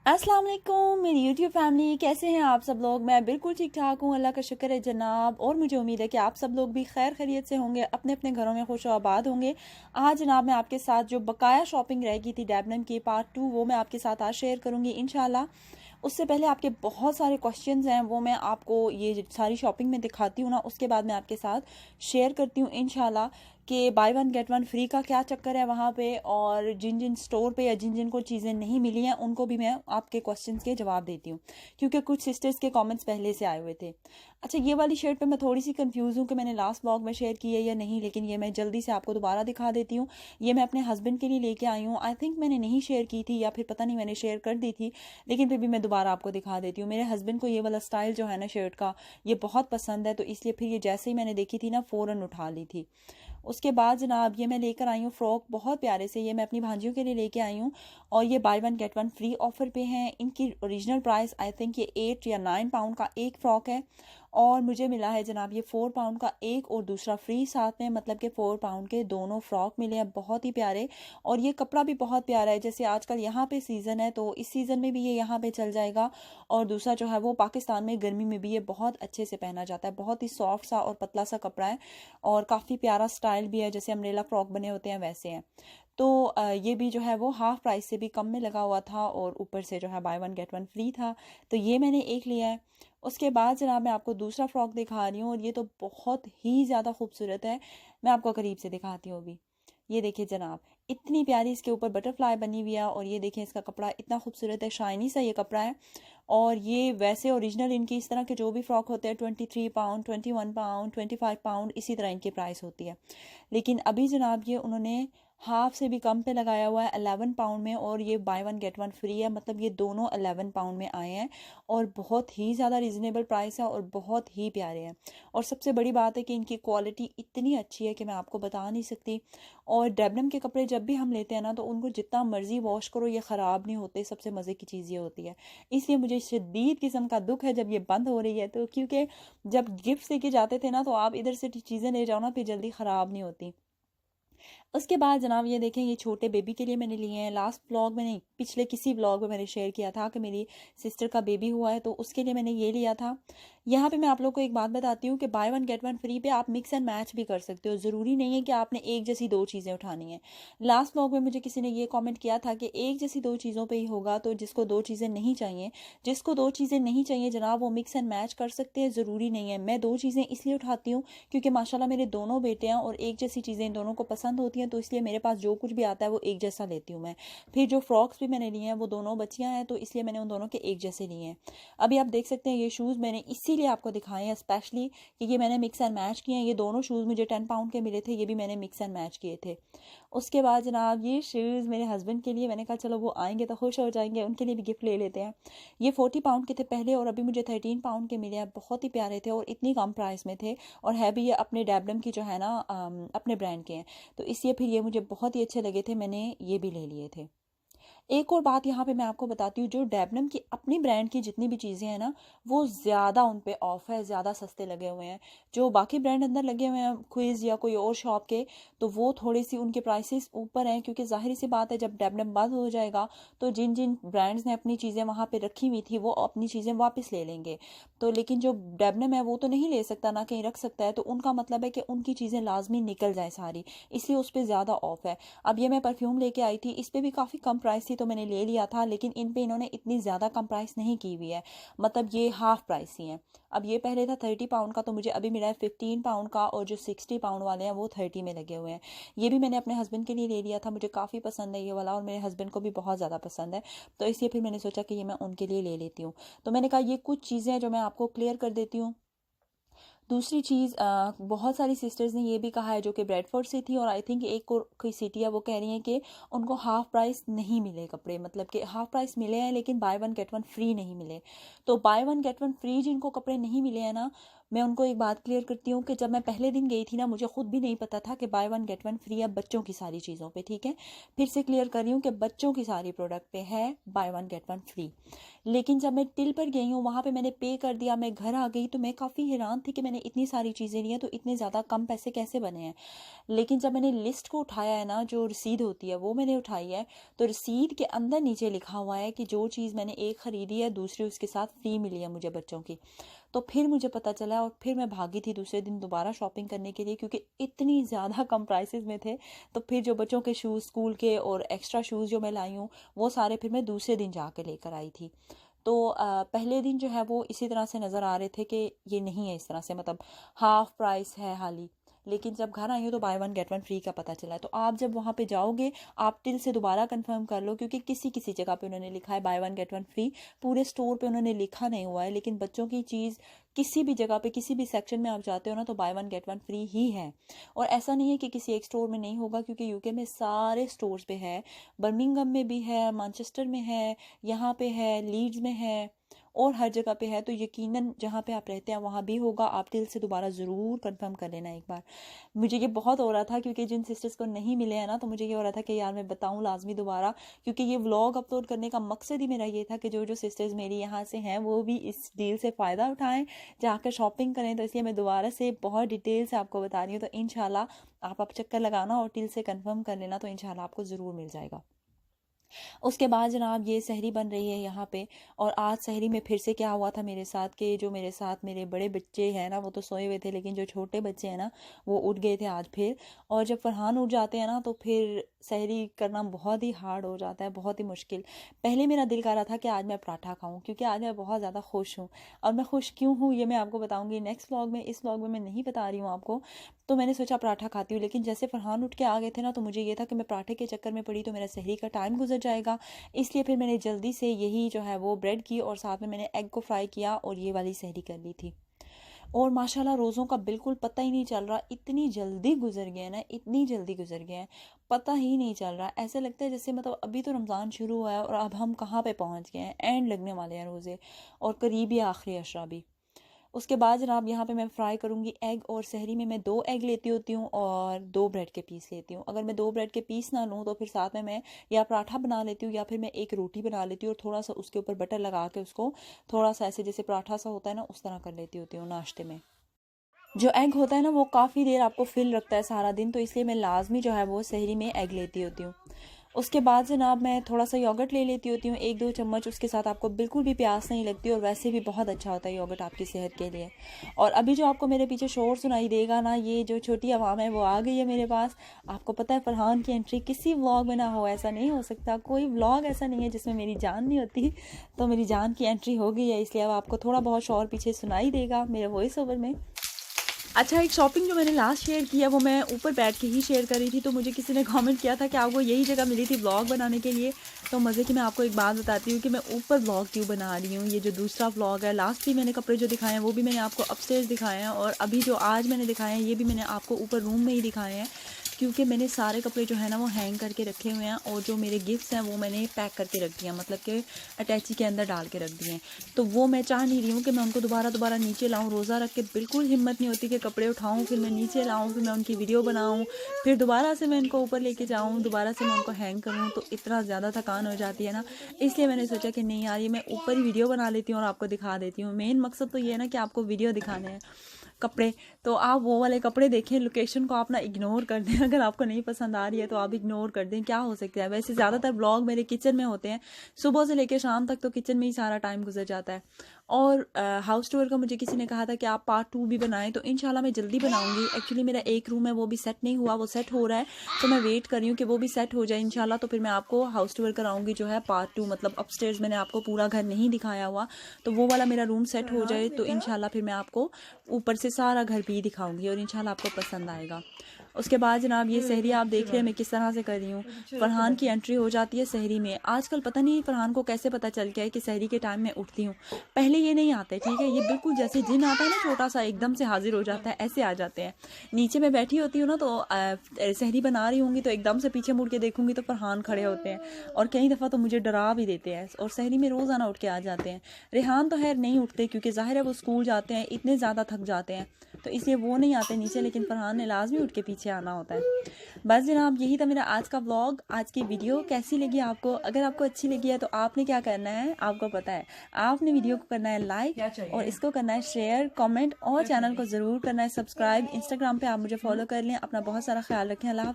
अस्सलाम वालेकुम मेरी यूट्यूब फैमिली, कैसे हैं आप सब लोग। मैं बिल्कुल ठीक ठाक हूँ, अल्लाह का शुक्र है जनाब। और मुझे उम्मीद है कि आप सब लोग भी खैर खैरियत से होंगे, अपने अपने घरों में खुश आबाद होंगे। आज जनाब मैं आपके साथ जो बकाया शॉपिंग रह गई थी डेबनम की पार्ट 2, वो मैं आपके साथ आज शेयर करूँगी इंशाल्लाह। उससे पहले आपके बहुत सारे क्वेश्चंस हैं, वो मैं आपको ये सारी शॉपिंग में दिखाती हूँ ना, उसके बाद मैं आपके साथ शेयर करती हूँ इंशाल्लाह कि bye one get one free का क्या चक्कर है वहाँ पे, और जिन जिन स्टोर पे या जिन जिन को चीज़ें नहीं मिली हैं उनको भी मैं आपके क्वेश्चंस के जवाब देती हूँ, क्योंकि कुछ सिस्टर्स के कमेंट्स पहले से आए हुए थे। अच्छा, ये वाली शर्ट पे मैं थोड़ी सी कंफ्यूज हूँ कि मैंने लास्ट ब्लॉग में शेयर की है या नहीं, लेकिन ये मैं जल्दी से आपको दोबारा दिखा देती हूँ। ये मैं अपने हस्बैंड के लिए लेके आई हूँ। आई थिंक मैंने नहीं शेयर की थी, या फिर पता नहीं मैंने शेयर कर दी थी, लेकिन फिर भी मैं दोबारा आपको दिखा देती हूँ। मेरे हस्बैंड को ये वाला स्टाइल जो है ना शर्ट का, ये बहुत पसंद है, तो इसलिए फिर ये जैसे ही मैंने देखी थी ना फ़ौरन उठा ली थी। उसके बाद जनाब ये मैं लेकर आई हूँ फ्रॉक, बहुत प्यारे से, ये मैं अपनी भांजियों के लिए लेके आई हूँ। और ये bye one get one free offer पे हैं। इनकी ओरिजिनल प्राइस आई थिंक ये 8 या 9 पाउंड का एक फ़्रॉक है, और मुझे मिला है जनाब ये 4 पाउंड का एक और दूसरा फ्री साथ में, मतलब कि 4 पाउंड के दोनों फ्रॉक मिले हैं, बहुत ही प्यारे। और ये कपड़ा भी बहुत प्यारा है, जैसे आजकल यहाँ पे सीज़न है तो इस सीज़न में भी ये यहाँ पे चल जाएगा। और दूसरा जो है वो पाकिस्तान में गर्मी में भी ये बहुत अच्छे से पहना जाता है। बहुत ही सॉफ्ट सा और पतला सा कपड़ा है, और काफ़ी प्यारा स्टाइल भी है, जैसे अम्ब्रेला फ्रॉक बने होते हैं वैसे हैं। तो ये भी जो है वो हाफ प्राइस से भी कम में लगा हुआ था, और ऊपर से जो है bye one get one free था, तो ये मैंने एक लिया है। उसके बाद जनाब मैं आपको दूसरा फ्रॉक दिखा रही हूँ, और ये तो बहुत ही ज़्यादा खूबसूरत है। मैं आपको करीब से दिखाती हूँ अभी। ये देखिए जनाब, इतनी प्यारी इसके ऊपर बटरफ्लाई बनी हुई है, और ये देखिए इसका कपड़ा इतना खूबसूरत है, शाइनी सा ये कपड़ा है। और ये वैसे ओरिजिनल इनकी इस तरह के जो भी फ्रॉक होते हैं 23 पाउंड, 21 पाउंड, 25 पाउंड, इसी तरह इनकी प्राइस होती है। लेकिन अभी जनाब ये उन्होंने हाफ से भी कम पे लगाया हुआ है 11 पाउंड में, और ये bye one get one free है, मतलब ये दोनों 11 पाउंड में आए हैं। और बहुत ही ज़्यादा रिजनेबल प्राइस है, और बहुत ही प्यारे हैं। और सबसे बड़ी बात है कि इनकी क्वालिटी इतनी अच्छी है कि मैं आपको बता नहीं सकती। और डेबनम के कपड़े जब भी हम लेते हैं ना, तो उनको जितना मर्जी वॉश करो ये ख़राब नहीं होते। सबसे मज़े की चीज़ ये होती है। इसलिए मुझे शदीद किस्म का दुख है जब ये बंद हो रही है, तो क्योंकि जब गिफ्ट लेके जाते थे ना, तो आप इधर से चीज़ें ले जाओ ना, फिर जल्दी ख़राब नहीं होती। उसके बाद जनाब ये देखें, ये छोटे बेबी के लिए मैंने लिए हैं। लास्ट व्लॉग में नहीं, पिछले किसी व्लॉग में मैंने शेयर किया था कि मेरी सिस्टर का बेबी हुआ है, तो उसके लिए मैंने ये लिया था। यहाँ पे मैं आप लोग को एक बात बताती हूँ कि bye one get one free पे आप मिक्स एंड मैच भी कर सकते हो। ज़रूरी नहीं है कि आपने एक जैसी दो चीज़ें उठानी है। लास्ट व्लॉग में मुझे किसी ने ये कॉमेंट किया था कि एक जैसी दो चीज़ों पर ही होगा, तो जिसको दो चीज़ें नहीं चाहिए जनाब, वो मिक्स एंड मैच कर सकते हैं, ज़रूरी नहीं है। मैं दो चीज़ें इसलिए उठाती हूँ क्योंकि माशाल्लाह मेरे दोनों बेटे हैं, और एक जैसी चीज़ें इन दोनों को पसंद होती हैं, तो इसलिए मेरे पास जो कुछ भी आता है वो एक जैसा लेती हूँ मैं। फिर जो फ्रॉक्स भी मैंने लिए हैं वो दोनों बच्चियाँ हैं, तो इसलिए मैंने उन दोनों के एक जैसे लिए हैं। अभी आप देख सकते हैं ये शूज़ मैंने इसीलिए आपको दिखाए हैं स्पेशली, कि ये मैंने मिक्स एंड मैच किए हैं। ये दोनों शूज़ मुझे 10 पाउंड के मिले थे, ये भी मैंने मिक्स एंड मैच किए थे। उसके बाद जनाब ये शूज़ मेरे हस्बैंड के लिए, मैंने कहा चलो वो आएंगे तो खुश हो जाएंगे, उनके लिए भी गिफ्ट ले लेते हैं। ये 40 पाउंड के थे पहले, और अभी मुझे 13 पाउंड के मिले हैं। बहुत ही प्यारे थे और इतनी कम प्राइस में थे, और है भी ये अपने डेबनम की जो है ना अपने ब्रांड के हैं, तो इसलिए फिर ये मुझे बहुत ही अच्छे लगे थे, मैंने ये भी ले लिए थे। एक और बात यहाँ पे मैं आपको बताती हूँ, जो डेबनम की अपनी ब्रांड की जितनी भी चीज़ें हैं ना, वो ज़्यादा उन पे ऑफ है, ज़्यादा सस्ते लगे हुए हैं। जो बाकी ब्रांड अंदर लगे हुए हैं क्विज़ या कोई और शॉप के, तो वो थोड़ी सी उनके प्राइसेस ऊपर हैं, क्योंकि जाहिर सी बात है जब डेबनम बंद हो जाएगा तो जिन जिन ब्रांड्स ने अपनी चीज़ें वहाँ पे रखी हुई थी वो अपनी चीज़ें वापस ले लेंगे। तो लेकिन जो डेबनम है वो तो नहीं ले सकता, ना कहीं रख सकता है, तो उनका मतलब है कि उनकी चीज़ें लाजमी निकल जाए सारी, इसलिए उस पर ज़्यादा ऑफ है। अब ये मैं परफ्यूम लेके आई थी, इस पर भी काफ़ी कम प्राइस थी, तो मैंने ले लिया था, लेकिन इन पे इन्होंने इतनी ज़्यादा कम प्राइस नहीं की हुई है, मतलब ये हाफ प्राइस ही है। अब ये पहले था 30 पाउंड का, तो मुझे अभी मिला है 15 पाउंड का, और जो 60 पाउंड वाले हैं वो 30 में लगे हुए हैं। ये भी मैंने अपने हस्बैंड के लिए ले लिया था, मुझे काफ़ी पसंद है ये वाला, और मेरे हस्बैंड को भी बहुत ज़्यादा पसंद है, तो इसलिए फिर मैंने सोचा कि ये मैं उनके लिए ले लेती हूँ। तो मैंने कहा ये कुछ चीज़ें हैं जो मैं आपको क्लियर कर देती हूँ। दूसरी चीज़, बहुत सारी सिस्टर्स ने ये भी कहा है जो कि ब्रेडफोर्ड से थी, और आई थिंक एक और कोई सिटी है, वो कह रही हैं कि उनको हाफ प्राइस नहीं मिले कपड़े, मतलब कि हाफ प्राइस मिले हैं लेकिन bye one get one free नहीं मिले। तो buy one get one free जिनको कपड़े नहीं मिले हैं ना, मैं उनको एक बात क्लियर करती हूँ कि जब मैं पहले दिन गई थी ना, मुझे खुद भी नहीं पता था कि bye one get one free है बच्चों की सारी चीज़ों पे, ठीक है। फिर से क्लियर कर रही हूँ कि बच्चों की सारी प्रोडक्ट पे है bye one get one free. लेकिन जब मैं टिल पर गई हूँ, वहाँ पे मैंने पे कर दिया, मैं घर आ गई तो मैं काफ़ी हैरान थी कि मैंने इतनी सारी चीज़ें ली हैं तो इतने ज़्यादा कम पैसे कैसे बने हैं। लेकिन जब मैंने लिस्ट को उठाया है ना, जो रसीद होती है वो मैंने उठाई है, तो रसीद के अंदर नीचे लिखा हुआ है कि जो चीज़ मैंने एक ख़रीदी है दूसरी उसके साथ फ्री मिली है मुझे बच्चों की। तो फिर मुझे पता चला और फिर मैं भागी थी दूसरे दिन दोबारा शॉपिंग करने के लिए, क्योंकि इतनी ज़्यादा कम प्राइसेस में थे। तो फिर जो बच्चों के शूज़ स्कूल के और एक्स्ट्रा शूज़ जो मैं लाई हूँ, वो सारे फिर मैं दूसरे दिन जाके लेकर आई थी। तो पहले दिन जो है वो इसी तरह से नज़र आ रहे थे कि ये नहीं है इस तरह से, मतलब हाफ प्राइस है हाली। लेकिन जब घर आई हूँ तो buy one get one free का पता चला है। तो आप जब वहाँ पे जाओगे, आप टिल से दोबारा कंफर्म कर लो, क्योंकि किसी किसी जगह पे उन्होंने लिखा है bye one get one free, पूरे स्टोर पे उन्होंने लिखा नहीं हुआ है। लेकिन बच्चों की चीज़ किसी भी जगह पे किसी भी सेक्शन में आप जाते हो ना, तो buy one get one free ही है। और ऐसा नहीं है कि किसी एक स्टोर में नहीं होगा, क्योंकि यूके में सारे स्टोर्स पे है। बर्मिंघम में भी है, मैनचेस्टर में है, यहाँ पे है, लीड्स में है, और हर जगह पे है। तो यकीनन जहाँ पे आप रहते हैं वहाँ भी होगा। आप टिल से दोबारा ज़रूर कंफर्म कर लेना एक बार। मुझे ये बहुत हो रहा था, क्योंकि जिन सिस्टर्स को नहीं मिले हैं ना, तो मुझे ये हो रहा था कि यार मैं बताऊँ लाजमी दोबारा, क्योंकि ये व्लॉग अपलोड करने का मकसद ही मेरा ये था कि जो जो सिस्टर्स मेरी यहाँ से हैं वो भी इस डील से फ़ायदा उठाएं, जाकर शॉपिंग करें। तो इसलिए मैं दोबारा से बहुत डिटेल से आपको बता रही हूँ। तो इंशाल्लाह आप चक्कर लगाना और टिल से कन्फर्म कर लेना, तो इंशाल्लाह आपको ज़रूर मिल जाएगा। उसके बाद जनाब ये सहरी बन रही है यहाँ पे। और आज सहरी में फिर से क्या हुआ था मेरे साथ, कि जो मेरे साथ मेरे बड़े बच्चे हैं ना, वो तो सोए हुए थे, लेकिन जो छोटे बच्चे हैं ना वो उठ गए थे आज फिर। और जब फरहान उठ जाते हैं ना, तो फिर सहरी करना बहुत ही हार्ड हो जाता है, बहुत ही मुश्किल। पहले मेरा दिल कर रहा था कि आज मैं पराठा खाऊं, क्योंकि आज मैं बहुत ज़्यादा खुश हूँ। और मैं खुश क्यों हूँ ये मैं आपको बताऊँगी नेक्स्ट व्लॉग में, इस व्लॉग में मैं नहीं बता रही हूँ आपको। तो मैंने सोचा पराठा खाती हूँ, लेकिन जैसे फरहान उठ के आ गए थे ना, तो मुझे ये था कि मैं पराठे के चक्कर में पड़ी तो मेरा सहरी का टाइम गुजर जाएगा। इसलिए फिर मैंने जल्दी से यही जो है वो ब्रेड की, और साथ में मैंने एग को फ्राई किया और ये वाली सहरी कर ली थी। और माशाल्लाह रोज़ों का बिल्कुल पता ही नहीं चल रहा, इतनी जल्दी गुजर गए ना, इतनी जल्दी गुजर गए हैं, पता ही नहीं चल रहा। ऐसे लगता है जैसे मतलब अभी तो रमज़ान शुरू हुआ है और अब हम कहाँ पे पहुँच गए हैं, एंड लगने वाले हैं रोज़े, और करीब ही आखिरी अशरा भी। उसके बाद जनाब यहाँ पे मैं फ्राई करूँगी एग, और सहरी में मैं 2 एग लेती होती हूँ और 2 ब्रेड के पीस लेती हूँ। अगर मैं 2 ब्रेड के पीस ना लूँ तो फिर साथ में मैं या पराठा बना लेती हूँ, या फिर मैं एक रोटी बना लेती हूँ और थोड़ा सा उसके ऊपर बटर लगा के उसको थोड़ा सा ऐसे जैसे पराठा सा होता है ना, उस तरह कर लेती होती हूँ नाश्ते में। जो एग होता है ना वो काफ़ी देर आपको फिल रखता है सारा दिन, तो इसलिए मैं लाजमी जो है वो सहरी में एग लेती होती हूँ। उसके बाद जनाब मैं थोड़ा सा योगर्ट ले लेती होती हूँ, 1-2 चम्मच। उसके साथ आपको बिल्कुल भी प्यास नहीं लगती, और वैसे भी बहुत अच्छा होता है योगर्ट आपकी सेहत के लिए। और अभी जो आपको मेरे पीछे शोर सुनाई देगा ना, ये जो छोटी आवाम है वो आ गई है मेरे पास। आपको पता है फरहान की एंट्री किसी व्लॉग में ना हो, ऐसा नहीं हो सकता, कोई व्लॉग ऐसा नहीं है जिसमें मेरी जान नहीं होती। तो मेरी जान की एंट्री हो गई है, इसलिए अब आपको थोड़ा बहुत शोर पीछे सुनाई देगा मेरे वॉइस ओवर में। अच्छा, एक शॉपिंग जो मैंने लास्ट शेयर किया वो मैं ऊपर बैठ के ही शेयर कर रही थी, तो मुझे किसी ने कमेंट किया था कि आपको यही जगह मिली थी व्लॉग बनाने के लिए। तो मज़े की मैं आपको एक बात बताती हूँ कि मैं ऊपर व्लॉग क्यों बना रही हूँ। ये जो दूसरा व्लॉग है, लास्ट भी मैंने कपड़े जो दिखाए हैं वो भी मैंने आपको अपस्टेयर्स दिखाए हैं, और अभी जो आज मैंने दिखाए हैं ये भी मैंने आपको ऊपर रूम में ही दिखाए हैं, क्योंकि मैंने सारे कपड़े जो है ना वो हैंग करके रखे हुए हैं, और जो मेरे गिफ्ट्स हैं वो मैंने पैक करके रख दिए हैं, मतलब कि अटैची के अंदर डाल के रख दिए हैं। तो वो मैं चाह नहीं रही हूँ कि मैं उनको दोबारा दोबारा नीचे लाऊं। रोज़ा रख के बिल्कुल हिम्मत नहीं होती कि कपड़े उठाऊं, फिर मैं नीचे लाऊं, फिर मैं उनकी वीडियो बनाऊं, फिर दोबारा से मैं इनको ऊपर लेके जाऊं, दोबारा से मैं उनको हैंग करूं, तो इतना ज़्यादा थकान हो जाती है ना। इसलिए मैंने सोचा कि नहीं यार, ये मैं ऊपर ही वीडियो बना लेती हूँ और आपको दिखा देती हूँ। मेन मकसद तो ये है ना कि आपको वीडियो दिखाने हैं कपड़े, तो आप वो वाले कपड़े देखें। लोकेशन को आप ना इग्नोर कर दें, अगर आपको नहीं पसंद आ रही है तो आप इग्नोर कर दें, क्या हो सकता है। वैसे ज़्यादातर ब्लॉग मेरे किचन में होते हैं, सुबह से लेकर शाम तक तो किचन में ही सारा टाइम गुजर जाता है। और हाउस टूर का मुझे किसी ने कहा था कि आप पार्ट 2 भी बनाएं, तो इंशाल्लाह मैं जल्दी बनाऊंगी। एक्चुअली मेरा एक रूम है वो भी सेट नहीं हुआ, वो सेट हो रहा है, तो मैं वेट कर रही हूँ कि वो भी सेट हो जाए इंशाल्लाह। तो फिर मैं आपको हाउस टूर कराऊंगी जो है पार्ट 2, मतलब अपस्टेयर्स मैंने आपको पूरा घर नहीं दिखाया हुआ, तो वो वाला मेरा रूम सेट हो जाए तो इंशाल्लाह फिर मैं आपको ऊपर से सारा घर भी दिखाऊंगी और इंशाल्लाह आपको पसंद आएगा। उसके बाद जनाब ये सहरी आप देख रहे हैं मैं किस तरह से कर रही हूँ। फरहान की एंट्री हो जाती है सहरी में। आजकल पता नहीं फरहान को कैसे पता चल गया है कि सहरी के टाइम में उठती हूँ। पहले ये नहीं आते, ठीक है, ये बिल्कुल जैसे जिन आता है ना छोटा सा एकदम से हाजिर हो जाता है, ऐसे आ जाते हैं। नीचे मैं बैठी होती हूँ ना तो सहरी बना रही होंगी तो एकदम से पीछे मुड़ के देखूंगी तो फरहान खड़े होते हैं और कई दफ़ा तो मुझे डरा भी देते हैं और सहरी में रोज़ाना उठ के आ जाते हैं। रेहान तो खैर नहीं उठते क्योंकि ज़ाहिर है वो स्कूल जाते हैं, इतने ज़्यादा थक जाते हैं तो इसलिए वो नहीं आते नीचे, लेकिन फरहान ने लाजमी उठ के पीछे आना होता है। बस जनाब यही था मेरा आज का व्लॉग, आज की वीडियो कैसी लगी आपको? अगर आपको अच्छी लगी है तो आपने क्या करना है, आपको पता है, आपने वीडियो को करना है लाइक और इसको करना है शेयर, कमेंट और चैनल को ज़रूर करना है सब्सक्राइब। इंस्टाग्राम पे आप मुझे फॉलो कर लें। अपना बहुत सारा ख्याल रखें। अल्लाह।